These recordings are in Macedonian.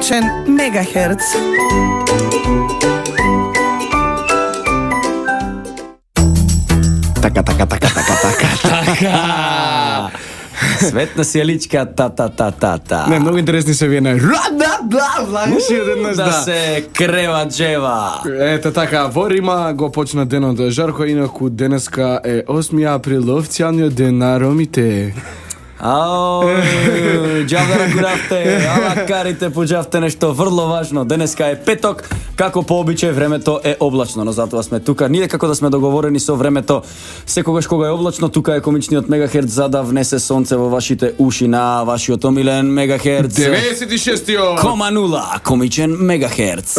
комичен Мегахерц. Така. Светна сијаличка, та. Не, многу интересни се вие на знаеш еднаш Да се крева джева. Ето така, во Рима го почна денот жарко, инаку денеска е 8 април, официјалниот ден на ромите. Ао, джавда ракуравте, ала карите поđавте нешто врло важно. Денеска е петок, како по обичај времето е облачно, но затоа сме тука. Ние како да сме договорени со времето, секогаш кога е облачно, тука е комичниот Мегахерц за да внесе сонце во вашите уши на вашиот омилен Мегахерц. 96,0 комичен Мегахерц.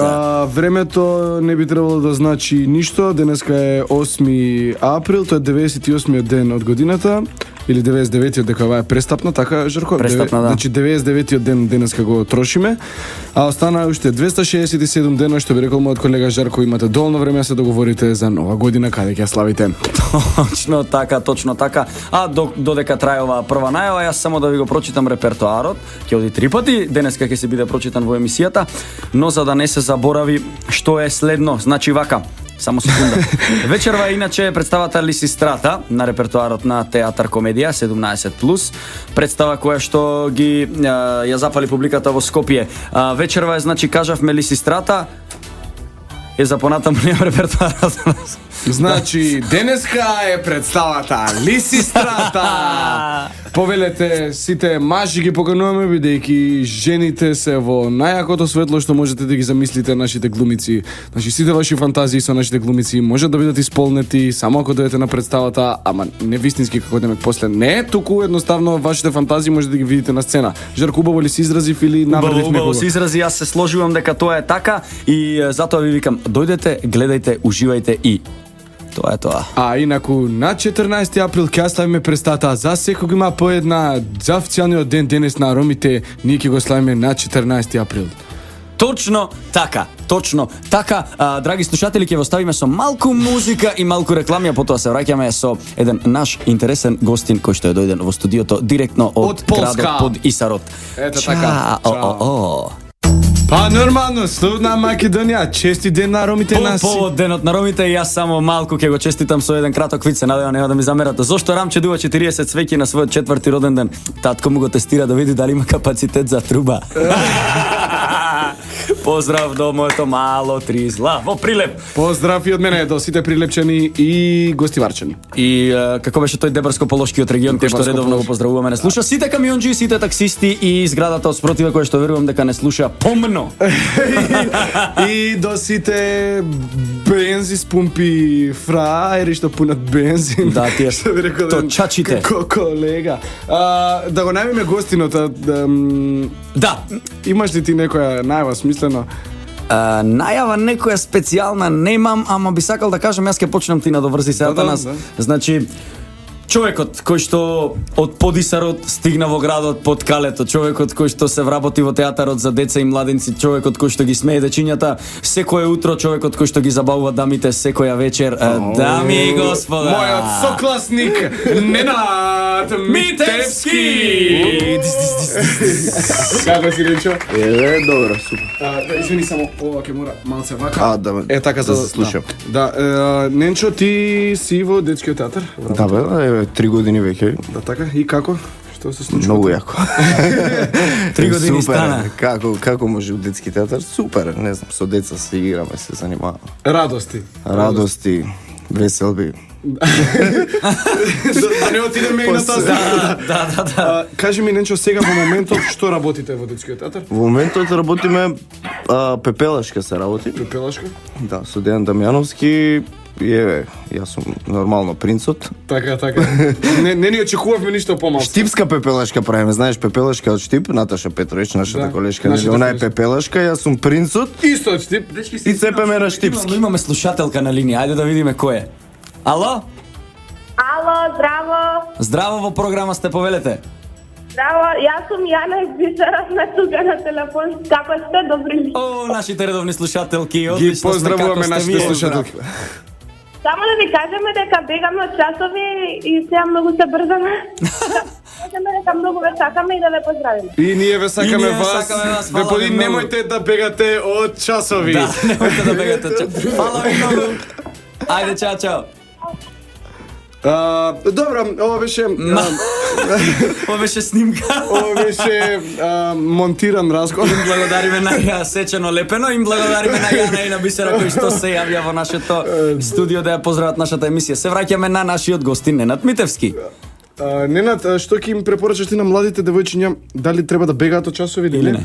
Времето не би требало да значи ништо. Денеска е 8 април, тоа е 98-иот ден од годината. Или 99-иот, дека ова е престапна, така, Жарко? Престапна, да. Значи 99-иот ден денеска го трошиме, а остана уште 267 дена, што би рекол мојот колега Жарко, имате доволно време да се договорите за нова година, каде ќе ја славите. Точно така. А додека трае оваа прва најава, јас само да ви го прочитам репертоарот. Ќе оди 3 пати, денеска ќе се биде прочитан во емисијата, но за да не се заборави што е следно, значи вака. Само секунда. Вечерва иначе представата Лисистрата на репертоарот на Театар Комедија 17+, представа која што ги ја запали публиката во Скопје. Вечерва е, значи, кажавме Лисистрата, е за понатаму немам репертоарот. Значи, денеска е представата Лисистрата. Повелете, сите мажи ги покануваме, бидејќи жените се во најакото светло што можете да ги замислите нашите глумици. Значи, сите ваши фантазии со нашите глумици можат да бидат исполнети само ако дојдете на представата, ама не вистински како демек после. Не, туку едноставно вашите фантазии можете да ги видите на сцена. Жарко, убаво ли си изразив или навредив некого? Убаво си изрази, јас се сложувам дека тоа е така и затоа ви викам, дојдете, гледајте, уживајте и тоа е тоа. А инаку на 14 април ќе славиме представата за секој има по една за официјалниот ден денес на ромите, ние ќе го славиме на 14 април. Точно така. Драги слушатели, ќе го ставиме со малку музика и малку реклами, а потоа се враќаме со еден наш интересен гостин кој што е дојден во студиото директно од градот под Исарот. Ето така. Па нормално, Слободна Македонија, честит ден на ромите наси. По денот на ромите и јас само малку ќе го честитам со еден краток виц, се надевам нема да ми замерате. Зошто Рамче дува 40 свеќи на својот 4-ти роден ден? Татко му го тестира да види дали има капацитет за труба. Поздрав до моето мало Тризла во Прилеп. Поздрав и од мене до сите прилепчани и гостиварчани. И како беше тој Дебарско-Полошкиот регион кој што редовно го поздравуваме, не слуша сите камионџи, сите таксисти и зградата од спротива кој што верувам дека не слуша помно. И до сите бензис пумпи фраери што пунат бензин. Да, тие точачите. Колега. Да го најавиме гостинот. Да. Имаш ли ти некоја најава смислена? Најава некоја специјална немам, ама би сакал да кажам, јас ќе почнам ти надоврзи се Атанас. Значи, човекот кој што од Подисарот стигна во градот под Калето, човекот кој што се вработи во театарот за деца и младенци, човекот кој што ги смее дечињата секое утро, човекот кој што ги забавува дамите секоја вечер. Дами и господа, мојот сокласник Ненад Митевски. Како си, Ренчо? Добро, супер. Извини, само ова ќе мора малце вака. Да, така да се слушам. Да, Ненчо, ти си во детскиот театар? Да, бе, 3 години веќе. Да, така, и како? Што се случува? Многу јако. 3 години стана. Како може у детски театар? Супер, не знам, со деца се играме, се занимаваме. Радости, веселби. Да не отидеме и на тоа. Да. Кажи ми, Ненчо, сега во моментот што работите во детскиот театар? Во моментот работиме Пепелашка се работи. Пепелашка? Да, со Дејан Дамјановски. Јас сум нормално принцот. Така. Не ни очекувавме ништо помалку. Штипска пепелашка правиме, знаеш, пепелашка од Штип, Наташа Петрович, нашата колешка, она е пепелашка, јас сум принцот. Исто од Штип. И цепеме на Штипски. Имаме слушателка на линија, ајде да видиме кој е. Ало, здраво. Здраво, во програма сте, повелете. Здраво, јас сум Јана из Бисера, сме тука на телефон. Како сте, добри ли? О, нашите редовни слушателки, Ги одлично сме, како поздравуваме сте нашите вие? слушателки. Само да ви кажеме дека бегаме од часови и сега многу се брзаме. кажеме дека многу ве сакаме и да ве поздравиме. И ние ве сакаме ние ве вас. сакаме вас, фала Господи, ви многу. немојте да бегате од часови. Да, немојте да бегате. Фала ви многу. Ајде, чао, чао. Добро, ова беше Ова беше снимка. ова беше монтиран разговор. Им благодариме на ја Сечено Лепено, им благодариме на Јана и на Бисера кои што се јавија во нашето студио да ја поздрават нашата емисија. Се враќаме на нашиот гостин Ненад Митевски. Ненад, што ќе им препорачаш ти на младите девојчиња, дали треба да бегаат од часови или не?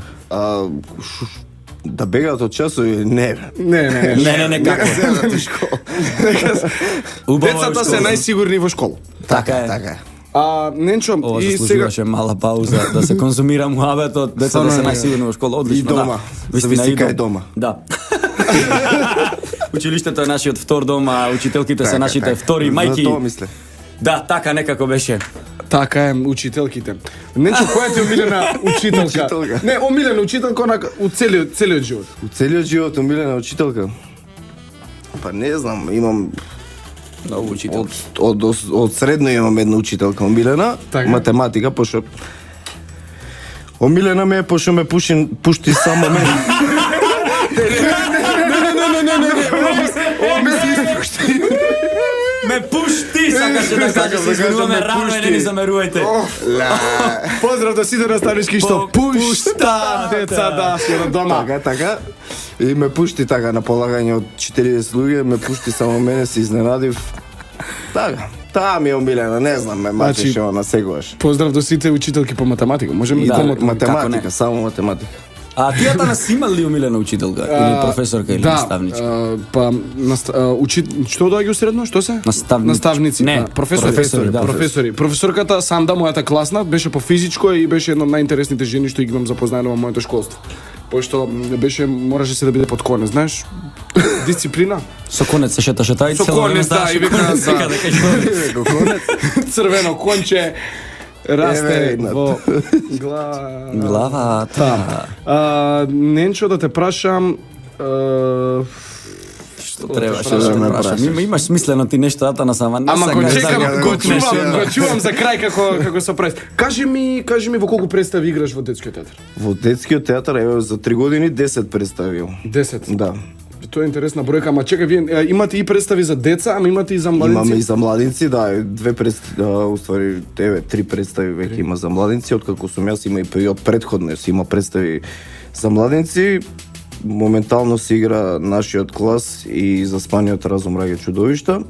Да бегаат од часови, не. Не, како? Убаво Децата се најсигурни во школа. Така е. Така е. Ненчо, Ова и сега заслужуваше мала пауза да се конзумира муабетот, децата се најсигурни во школа, одлично. И дома. Да. Зависи кај дома. Да. Училиштето е нашиот втор дом, а учителките се Така, нашите така. втори За мајки. тоа мисле. Да, така некако беше. така е, учителките. Ненчо, која ти е омилена учителка? Учителка. Не, омилена учителка у целиот живот. У целиот живот омилена учителка? Па не знам, имам Многу учителки. од средно имам една учителка омилена, Така. математика, пошто омилена ме е пошто ме пушти само мене. Ме пушти, сакаше да каже, се измеруваме рано и не ни замерувајте. Поздрав до сите наставнички што пушта деца да се на дома. Така. И ме пушти така на полагање од 40 луѓе, ме пушти само мене, се изненадив. Така. Таа ми е омилена, не знам, ме мачеше она секогаш. Поздрав до сите учителки по математика. Можеме И да да, помогнеме. математика, само математика. А тијата нас има ли омилена учителка или професорка или наставничка? па што доаѓа у средно? Што се? Наставници. Не, професори, да. Професори. Професорката Санда, мојата класна, беше по физичко и беше една од најинтересните жени што ги имам запознаено во моето школство. Пошто беше мораше се да биде под конец, знаеш? Дисциплина. Со конец се шеташе тај Со конец, да, и вика, да. дека што Црвено конче расте Еве, во главата. Ненчо, да те прашам, Што требаше да прашам, ме ме прашам. прашаш. Имаш смислено ти нешто ата сама. Не ама го сакаш чекам, да го кукнеш, чувам за крај како се прави. Кажи ми во колку представи играш во детскиот театар? Во детскиот театар, еве, за 3 години 10 представил. 10. Да. Тоа е интересна бројка, ама чекај, вие имате и представи за деца, ама имате и за младинци. Имаме и за младинци, да, уствари, еве, 3 представи веќе има за младинци, откако сум јас има и од предходно си има представи за младинци. Моментално се игра нашиот клас и Заспаниот разум раѓа чудовишта.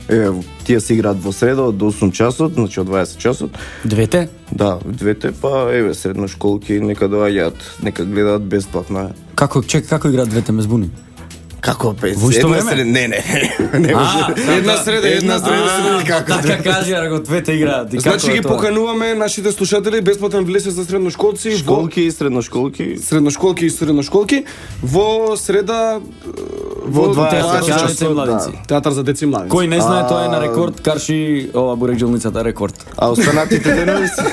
Еве, тие се играат во среда од 8 часот, значи од 20 часот. Двете? Да, двете, па еве, средношколки нека доаѓаат, нека гледаат бесплатно. Како играат двете, ме збуни? Како пе? Во исто време? Не може. Една среда. Така кажи, ако двете играат. Значи ги покануваме нашите слушатели бесплатен влез за средношколци, Школки и средношколки. средношколки во среда Во 20 театар за часот, деца и младинци. театар за деца и младинци. Кој не знае, тоа е на рекорд, карши ова бурекџолницата рекорд. А останатите денови се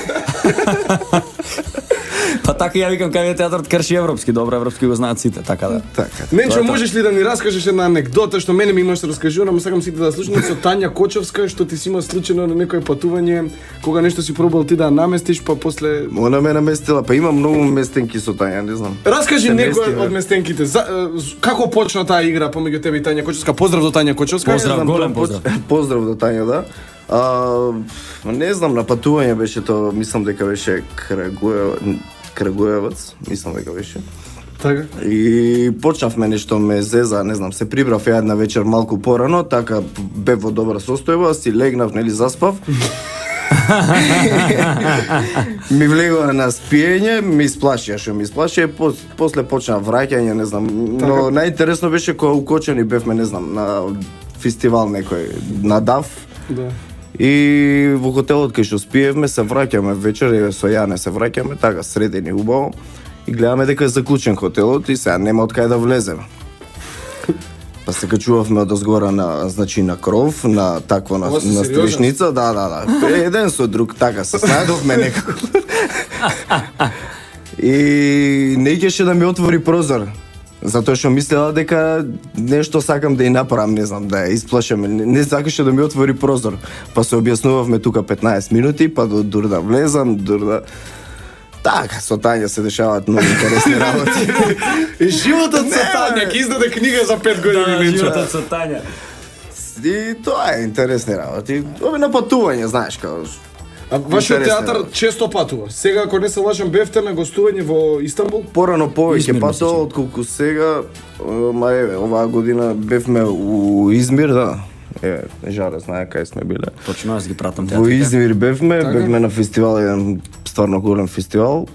Па така ја викам кај е театарот карши европски, добро европски го знаат сите, така да. така. Ненчо, можеш ли да ни раскажеш една анекдота што мене ми имаш раскажувано, ама сакам сите да слушнат со Тања Кочевска, што ти си има случајно на некој патување, кога нешто си пробал ти да наместиш, па после Она ме наместила, па има многу местенки со Тања, не знам. Раскажи Се некој мести, бе. од местенките. Како почна таа игра помеѓу тебе и Тања Кочевска? Поздрав до Тања Кочевска. Поздрав, Не знам, голем тоа поздрав. Поздрав до Тања, да. Не знам, на патување беше тоа, мислам дека беше Крагуевац, мислам дека беше. Така. И почнавме нешто ме зеза, не знам, се прибрав една вечер малку порано, така бев во добра состојба, си легнав, нели заспав. Ми влегува на спиење, ми исплашија, после почна враќање, не знам, но најинтересно беше кога укочени бевме, не знам, на фестивал некој, на ДАФ. Да. И во хотелот кај што спиевме, се враќаме вечер, еве со Јане се враќаме, така средени убаво. И гледаме дека е заклучен хотелот и сега нема од кај да влеземе. Па се качувавме од озгора на, значи, на кров, на таква на сериозно? стришница, да. Еден со друг така се снајдовме некако. И не икеше да ми отвори прозор. Затоа што мислела дека нешто сакам да ја направам, не знам, да ја исплашам. Не сакаше да ми отвори прозор. Па се објаснувавме тука 15 минути, па дур да влезам, дур да... Така, со Тања се дешаваат многу интересни работи. И животот со Тања, ќе издаде книга за 5 години, Ненчо. животот со Тања. И тоа е интересни работи. Ове на патување, знаеш, како... А вашиот Интересно. театар често патува. Сега, ако не се лажам, бевте на гостување во Истанбул? Порано повеќе Измир, патува мислиш? отколку сега. Ма еве, оваа година бевме у Измир, да. Еве, Жаре знае кај сме биле. Точно, аз ги пратам Во театрите. Измир бевме, Така? бевме на фестивал, еден стварно голем фестивал,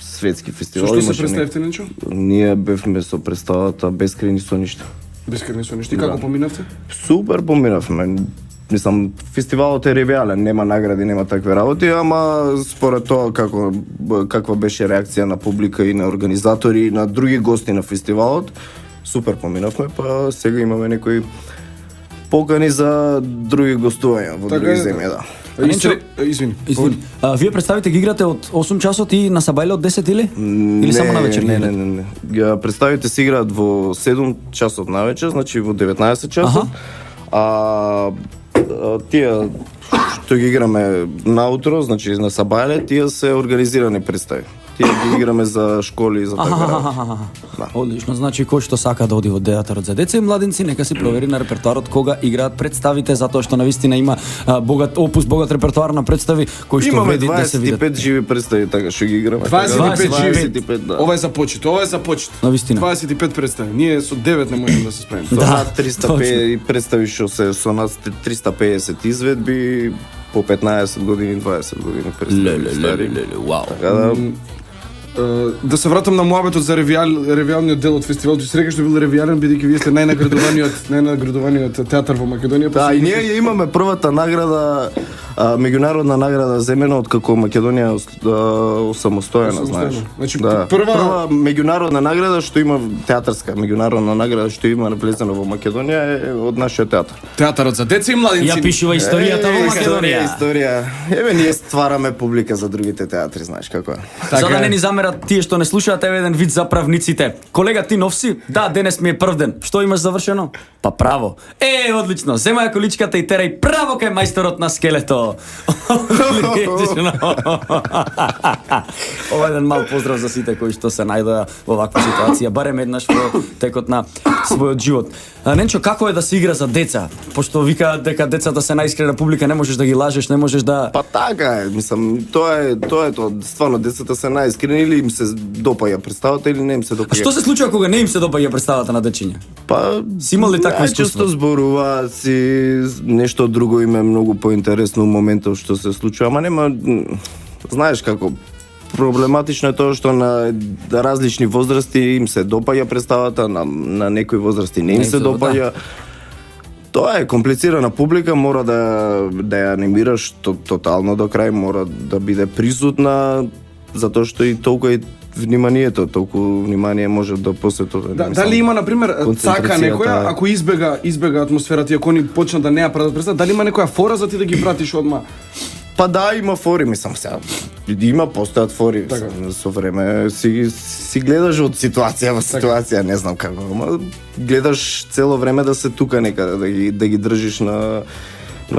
светски Со фестивал. што се имаше представивте, Ненчо? Ние бевме со представата Бескрајни соништа. Бескрени со нешто. И како поминавте? Супер поминавме. Мислам, фестивалот е ревиален, нема награди, нема такви работи, ама според тоа каква беше реакција на публика и на организатори и на други гости на фестивалот, супер поминавме, па сега имаме некои покани за други гостувања во Така други е, земји, да. Ненчо, Извини. Извини. Вие представите ги играте од 8 часот и на Сабајле од 10 или? Или само на вечер? Не. Представите се играат во 7 часот на вечер, значи во 19 часот. Тие што ги играме наутро, значи на Сабајле, тие се организирани представи. Тие ги играме за школи и за таква работа. Да. Одлично, значи кој што сака да оди во театарот за деца и младинци, нека си провери на репертоарот кога играат представите, затоа што навистина има богат опус, богат репертоар на представи кои што Имаме вреди да се видат. 25 живи представи, така што ги играме. 25 живи. 25, да. Ова е за почит, ова е за почит. Навистина. 25 представи. Ние со 9 не можеме да се справиме. Со Да, над 350 представи што се со нас 350 изведби по 15 години, 20 години представи. стари. вау. Така да, Да се вратам на муабетот за ревиалниот дел од фестивалот. Се рекаш што бил ревиален бидејќи вие сте најнаградуваниот театар во Македонија. да, и ние ја имаме првата награда, меѓународна награда земена од како Македонија осамостојена, знаеш. Значи, Да. прва меѓународна награда што има театарска меѓународна награда што има влезена во Македонија е од нашиот театар. театарот за деца и младинци. Ја пишува историјата во Македонија. Историја. Еве ние ствараме публика за другите театри, знаеш како е. За да е. не ни замерат тие што не слушаат, еве еден вид за правниците. Колега, ти нов си? Да, денес ми е прв ден. Што имаш завршено? Па право. Одлично. Земај количката и терај право кај мајсторот на скелето. Одлично. Ова е еден мал поздрав за сите кои што се најдоа во ваква ситуација, барем еднаш во текот на својот живот. Ненчо, како е да се игра за деца? Пошто викаат дека децата се најискрена публика, не можеш да ги лажеш, не можеш да... Па така е, мислам, тоа е тоа. Стварно децата се најискрени или им се допаѓа представата или не им се допаѓа. Што се случува кога не им се допаѓа представата на дечиња? Па Си имал ли такво искуство? Често зборуваат си, нешто друго им е многу поинтересно во моментот што се случува, ама нема, знаеш како, проблематично е тоа што на различни возрасти им се допаѓа представата, на некои возрасти не им се допаѓа. Тоа е комплицирана публика, мора да ја анимираш тотално до крај, мора да биде присутна, затоа што и толку е вниманието, толку внимание може да посветат. Дали има на пример цака концентрацијата- некоја ако избега атмосферата и ако они почнат да не ја прават представа, дали има некоја фора за ти да ги пратиш одма? Па да, има фори, мислам сега. Има, постојат фори. Така. Со време си гледаш од ситуација во ситуација, не знам како, ама гледаш цело време да се тука некаде, да ги држиш на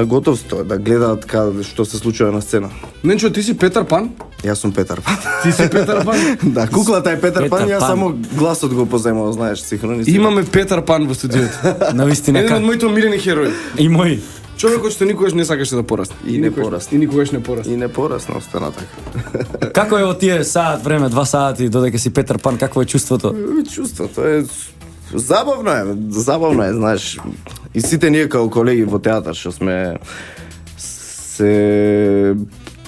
готовство, да гледаат што се случува на сцена. Ненчо, ти си Петар Пан? Јас сум Петар Пан. Ти си Петар Пан? Да, куклата е Петар Пан, Петар јас Пан. само гласот го поземав, знаеш, синхронизирано. Имаме Петар Пан во студиото. Навистина Еден од како? моите омилени херои. И мој. Човекот што никогаш не сакаше да порасне. И не порасне. И никогаш не порасне. И не порасна, остана така. Како е во тие саат време, 2 сати додека си Петар Пан, какво е чувството? Чувството е забавно е, знаеш. И сите ние како колеги во театар што сме се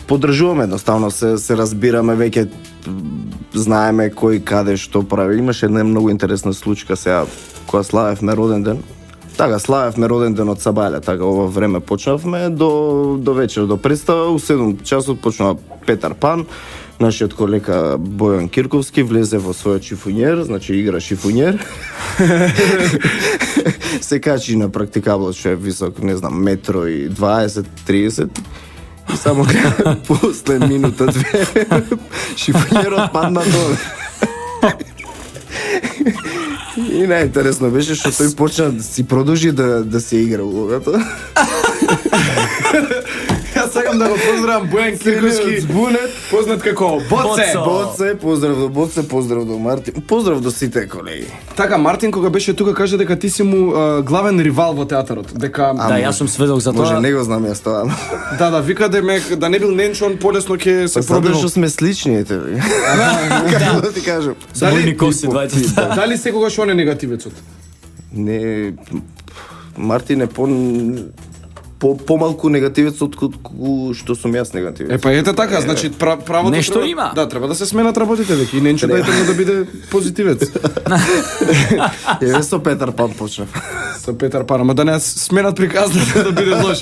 поддржуваме едноставно, се разбираме веќе, знаеме кој каде што прави. Имаше една многу интересна случка сега кога славевме роден ден. Така, славевме роден ден од Сабајле, така ова време почнавме до вечер, до представа, у 7 часот почнува Петар Пан, нашиот колега Бојан Кирковски влезе во својот шифунјер, значи игра шифунјер. Се качи на практикаблот што е висок, не знам, 1,20-30 и само после минута две шифунјерот падна доле. И најинтересно беше што тој почна да си продолжи да се игра улогата. Јас сакам да го поздравам Бојан Кирковски, Збунет, познат како Боце. Боце, поздрав до Боце, поздрав до Мартин, поздрав до сите колеги. Така, Мартин кога беше тука кажа дека ти си му главен ривал во театарот, дека Да, јас сум сведок за Може, тоа. не го знам јас тоа. да, вика да не бил Ненчо, он полесно ќе се Затоа пробил. што сме слични, ете. Како да ти кажам? Забойни коси двајцата. Дали секогаш он е негативецот? Не, Мартин е помалку негативец отколку што сум јас негативец. Па ете така, значи правото Нешто треба, има. Да, треба да се сменат работите веќе и Ненчо дајте му да биде позитивец. Еве со Петар Пан почнав. Со Петар Пан, ама да не сменат приказната да биде лош.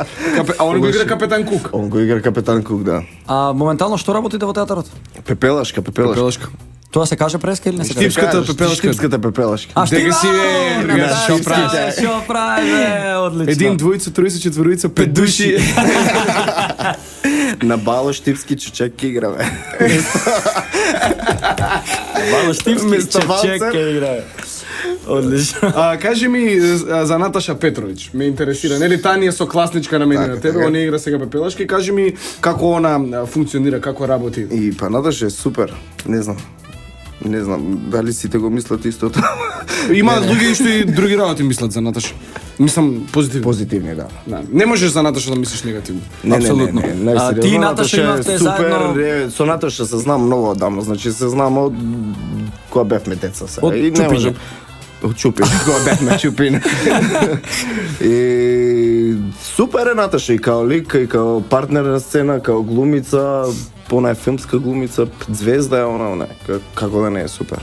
А он го игра капетан Кук. Он го игра капетан Кук, да. А моментално што работите во театарот? Пепелашка. Пелешка. Тоа се каже преска или не се каже? Штипската пепелашка. Штипската пепелашка. А Дека си е, да, што прави? Што прави, бе, одлично. Един, двојца, тројца, четворица, пет души. На бало штипски чучек играме. Мало штипски Вместо чечек валцер. играе. Одлично. Кажи ми за Наташа Петрович, ме интересира. Нели таа ни е сокласничка на мене Така, на тебе, така. она игра сега пепелашки. Кажи ми како она функционира, како работи. И па Наташа е супер. Не знам дали сите го мислат исто тоа. Има луѓе што и други работи мислат за Наташа. Мислам позитивно. Позитивни, да. Да. Не можеш за Наташа да мислиш негативно. Апсолутно. А ти и Најсериозно, Наташа е имавте супер, заедно- Со Наташа се знам многу одамно, значи се знам од кога бевме деца се. Од И не Чупине. можем- Од Чупин, кога бевме Чупин. И супер е Наташа и као лик, и као партнер на сцена, као глумица, она е филмска глумица, звезда е она, како да не е супер.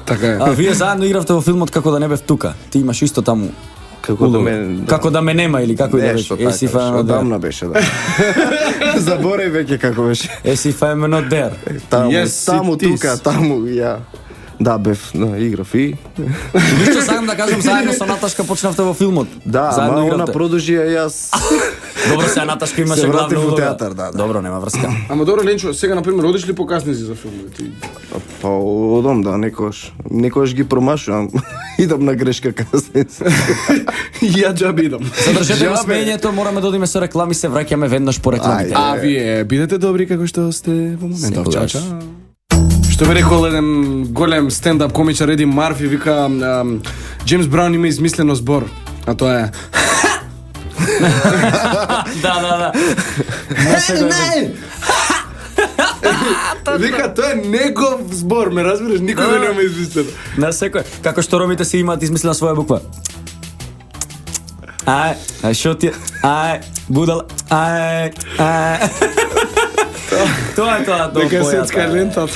Така е. А вие заедно игравте во филмот Како да не бев тука. Ти имаш исто таму. Како да ме... Како да ме нема или како и да Нешто беше. As if I'm така, not there. одамна беше, да. Заборај веќе како беше. As if I'm not there. Таму, Yes, таму it is. тука, таму, ја. Да, бев, играв и... Вишто сакам да кажам, заедно со Наташка почнавте во филмот. Да, Заедно ама она игравте. продолжи, а јас... Добро, сега Наташка имаше Се главна вратив во улога. театар, да. Добро, нема врска. Ама добро, Ленчо, сега например одиш ли по касници за филмови? Ти Па одам, да, некојаш ги промашувам. Идам на грешка каснец. ја џаби идам. Задржете го Џабе. смењето, мораме да одиме со реклами, се враќаме веднаш по рекламите. Ајде. А вие бидете добри како што сте во моментов. Чао, Секогаш. чао. Што би рекол еден голем стендап комичар Еди Марфи, вика Джеймс Браун има измислено збор, а тоа е Да. Не се го Вика, тоа е негов збор, ме разбираш, никој го нема измислено. На секој. Како што ромите си имаат измислена своја буква. Ај, шо ти е? Ај, будал. Ај. Тоа е тоа, до Дека е сетска појата. лента.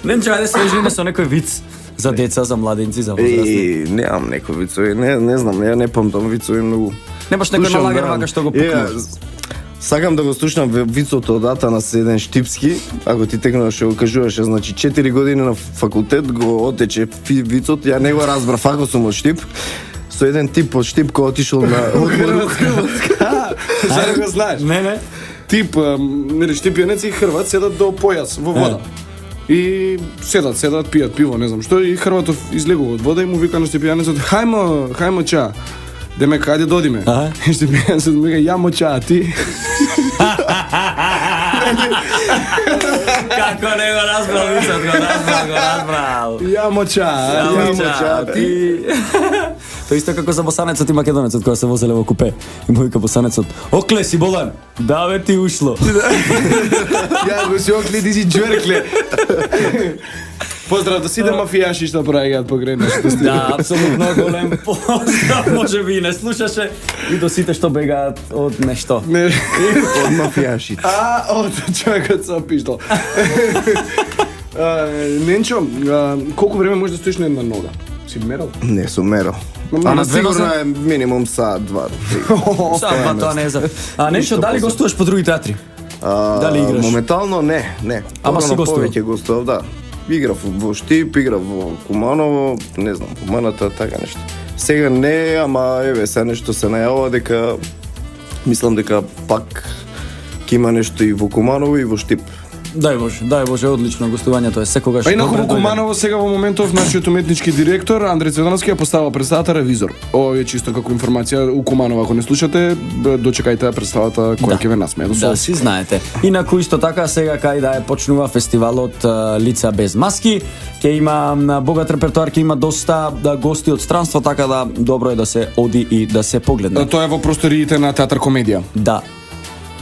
Ненче, ајде свежиме со некој виц за деца, за младенци, за возрастни. И немам некои вицови, не знам, ја не памтам вицови многу. Немаш некој на Слушам, лагер да. вака што го Е, пукнеш. Сакам да го слушнам вицото од Атанас еден Штипски, ако ти текнуваш што го кажуваше, значи 4 години на факултет го отече вицот, ја не го разбрав ако сум од Штип. Со еден тип од Штип кој отишол на одмор. Зар го знаеш? Не. Тип, нели штипјанеци и Хрват седат до појас во вода. И седат, пијат пиво, не знам што, и Хрватов излегува од вода и му вика на штипјанецот, хајмо ча. Демек, ајде додиме. Аха. И штипјанецот му вика, јамо ча, а ти? Како не го разбрал вицот, го разбрал. Јамо ча, Јамо а ча, ти. Тоа исто како за босанецот и македонецот кога се возеле во купе. И му вика босанецот: "Окле си Бодан?" "Да бе, ти ушло." Ја го си окли, ти си джверкле. Поздрав до сите мафијаши што праќаат покрај нашите стили. Да, апсолутно голем поздрав, може би и не слушаше, и до сите што бегаат од нешто. Не. Од мафијашите. Од човекот со пиштол. Ненчо, колку време можеш да стоиш на една нога? Си мерал? Не сум мерал. на Ама две сигурно нозе? е минимум саат, два. Саат, тоа не е за. А нешто, дали гостуваш по други театри? Дали играш? Моментално не. Ама си Порано гостувал? повеќе гостував, да. Играв во Штип, играв во Куманово, не знам, Куманата, така нешто. Сега не, ама еве, сега нешто се најавува дека мислам дека пак ќе има нешто и во Куманово и во Штип. Дај Боже, одлично гостување, тоа е секогаш. Па инаку добре во дојден. Куманово сега во моментов нашиот уметнички директор Андреј Цветановски ја поставува представата Ревизор. Ова е чисто како информација у Куманово, ако не слушате, дочекајте представата која ќе ве насмее до Да, сол. си знаете. Инаку исто така сега кај да е почнува фестивалот Лица без маски, ќе има богат репертоар, ќе има доста гости од странство, така да добро е да се оди и да се погледне. Тоа е во просториите на Театар Комедија. Да.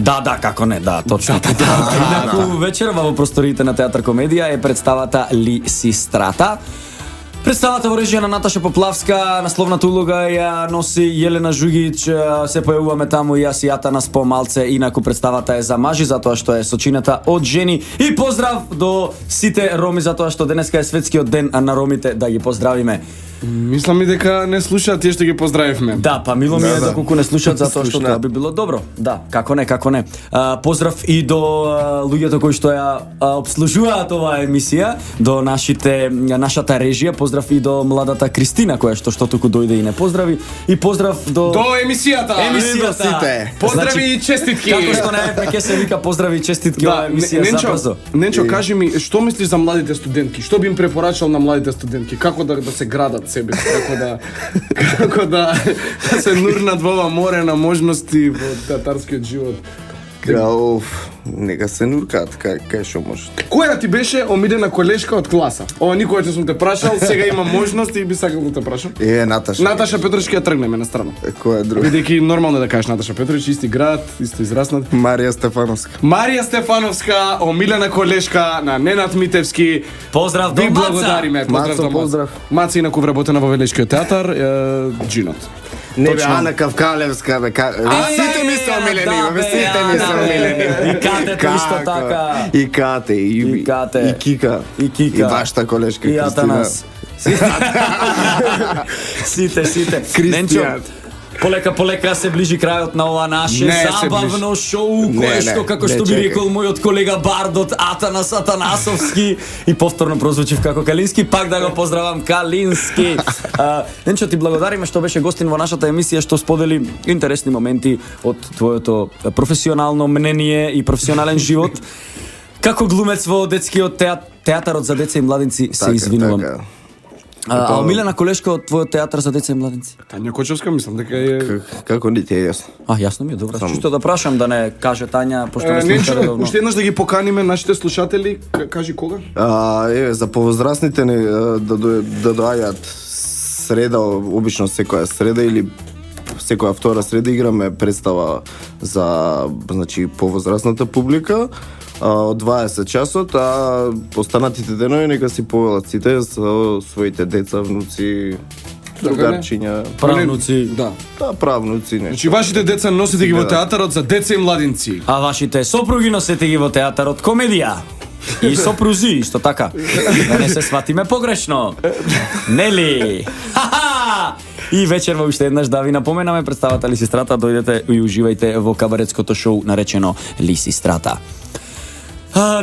Да, како не, да, точно. Инаку вечерва во просториите на Театар Комедија е представата Лисистрата. Представата во режија на Наташа Поплавска, насловната улога ја носи Јелена Жугич, се појавуваме таму и јас и Атанас по малце, инаку представата е за мажи затоа што е сочинета од жени. И поздрав до сите роми затоа што денеска е светскиот ден на ромите, да ги поздравиме. Мислам и дека не слушаат, тие што ги поздравивме. Да, па мило ми е Да. доколку не слушаат затоа што Слушнат. тоа би било добро. Да, како не. Поздрав и до луѓето кои што ја обслужуваат оваа емисија, до нашата режија, поздрав и до младата Кристина која што туку дојде и не поздрави, и поздрав до До емисијата. емисијата. сите. Поздрави и честитки. Како што најавме ќе се вика поздрави и честитки оваа емисија забрзо. Ненчо, кажи ми, што мислиш за младите студентки? Што би им препорачал на младите студентки? Како да се градат себе, како да се нурнат во ова море на можности во театарскиот живот? Кралов, нека се нуркаат, кај што може. Која ти беше омилена колешка од класа? Ова никога не сум те прашал, сега имам можност и би сакал да те прашам. Наташа. Наташа Петровски ја тргнеме на страна. Која друга? Бидејќи нормално е да кажеш Наташа Петрович, исти град, исто израснат. Марија Стефановска. Марија Стефановска, омилена колешка на Ненад Митевски. Поздрав до Ви Маца. благодариме. Поздрав Мацо, до Маца. поздрав. Маца инаку вработена во Велешкиот театар, Джинот. Не бе, Точно. Ана Кавкалевска, бе, сите ми се омилени, бе, сите ми се омилени. И Катето исто Како? така. И Кате, И Кате. и Кика. И Кика. И вашата колешка И Кристина. Атанас. Сите. Кристијан. Полека се ближи крајот на ова наше Не се забавно шоу, Не, кое што, не, како не, што би чекај. рекол мојот колега Бардот Атанас Атанасовски, и повторно прозвучив како Калински, пак да го поздравам Калински. Ненчо, ти благодариме што беше гостин во нашата емисија, што сподели интересни моменти од твоето професионално мнение и професионален живот. Како глумец во детскиот театарот за деца и младинци, се извинувам. Така. А омилена колешка од твојот театар за деца и младинци? Тања Кочовска, мислам дека е... Како не ти е јасно? Јасно ми е, добро. Чисто да прашам да не каже Тања, пошто не Ненчо, слуша редовно. уште еднаш да ги поканиме нашите слушатели, кажи кога? За повозрастните да доаѓаат среда, обично секоја среда или секоја втора среда играме представа за повозрастната публика од 20 часот, а останатите денови нека си повелат сите со своите деца, внуци, другарчиња, Правнуци. Да. правнуци, нешто. Значи вашите деца носите ги во Да. театарот за деца и младинци. А вашите сопруги носете ги во театарот комедија. И сопрузи, исто така. Да не се сватиме погрешно. Нели? Ха-ха! И вечерва уште еднаш да ви напоменаме представата Лисистрата, дојдете и уживајте во кабаретското шоу наречено Лисистрата.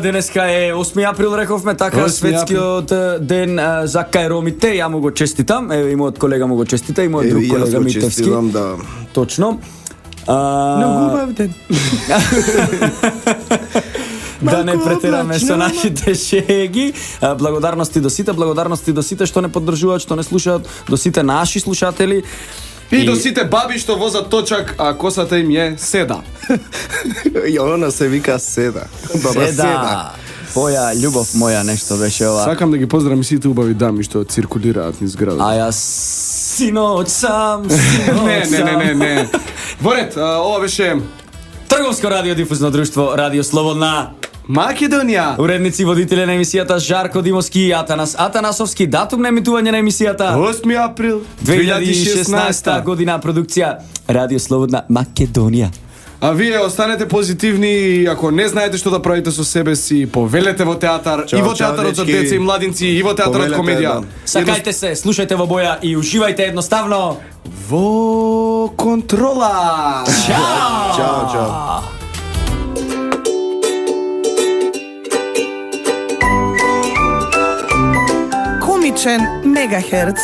Денеска е 8 април, рековме, така 8 светскиот ден за кај ромите. Ја му го честитам, еве и мојот колега му го честита, и мојот друг И јас колега го Митевски. честитам, да. Точно. ден. Да не Малку претераме со облачно. нашите шеги. Благодарности до сите што не поддржуваат, што не слушаат, до сите наши слушатели. И до сите баби што возат точак, а косата им е седа. И она се вика Седа. Баба Седа. Твоја љубов моја нешто беше ова. Сакам да ги поздравам и сите убави дами што циркулираат низ градот. А јас синоќ сам. Не. Воред, ова беше Трговско радиодифузно друштво Радио Слободна. Македонија. Уредници и водители на емисијата Жарко Димовски и Атанас Атанасовски. Датум на емитување на емисијата 8 април 2016 година. Продукција Радио Слободна Македонија. А вие останете позитивни и ако не знаете што да правите со себе си, повелете во театар, Чао, и во чао, театарот за дечки. деца и младинци, и во театарот Повелете, комедија. да. Сакајте се, слушајте во боја и уживајте едноставно. Во контрола. Чао. Komičen Megahertz.